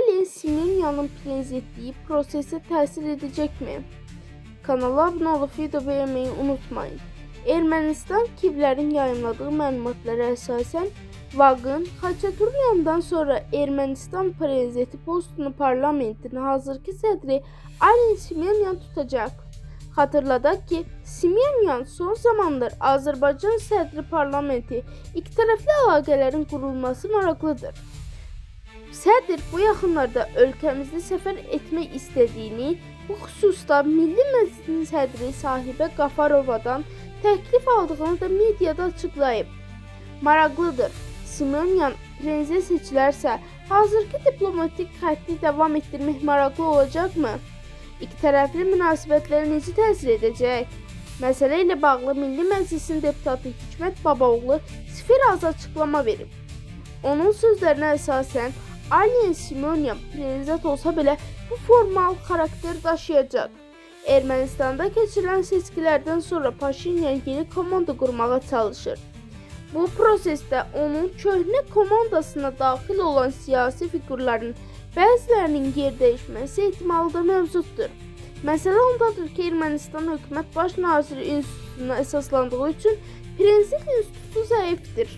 Ali Simyonyan'ın prezidentliği prosese təsir edəcəkmi? Kanala abunə olub video beğenmeyi unutmayın. Ermənistan Kivlərin yayımladığı məlumatlara əsasən Vaqın Xaçaturyan'dan sonra Ermənistan prezidenti postunu parlamentin hazırki sədri Ali Simyonyan tutacaq. Hatırladaq ki, Simyonyan son zamanlar Azərbaycan sədri parlamenti ikitərəfli əlaqələrin qurulması maraqlıdır. Sədr bu yaxınlarda ölkəmizdə səfər etmək istədiyini, bu xüsusda Milli Məclisin sədri Sahibə Qafarovadan təklif aldığını da mediada açıqlayıb. Maraqlıdır. Simyonyan prezident seçilərsə, hazırki diplomatik xətti davam etdirmək maraqlı olacaqmı? İkitərəfli münasibətlərə necə təsir edəcək? Məsələ ilə bağlı Milli Məclisin deputatı Hikmət Babaoğlu az açıqlama verib. Onun sözlərinə əsasən, Ali Simyonyan prezident olsa belə bu formal xarakter daşıyacaq. Ermənistanda keçirilən seçkilərdən sonra Paşinyan yeni komanda qurmağa çalışır. Bu prosesdə onun köhnə komandasına daxil olan siyasi figurların bəzilərinin yer dəyişməsi ehtimalı da mövcuddur. Məsələ ondadır ki, Ermənistan hökumət baş naziri institutuna əsaslandığı üçün prezident institutu zəifdir.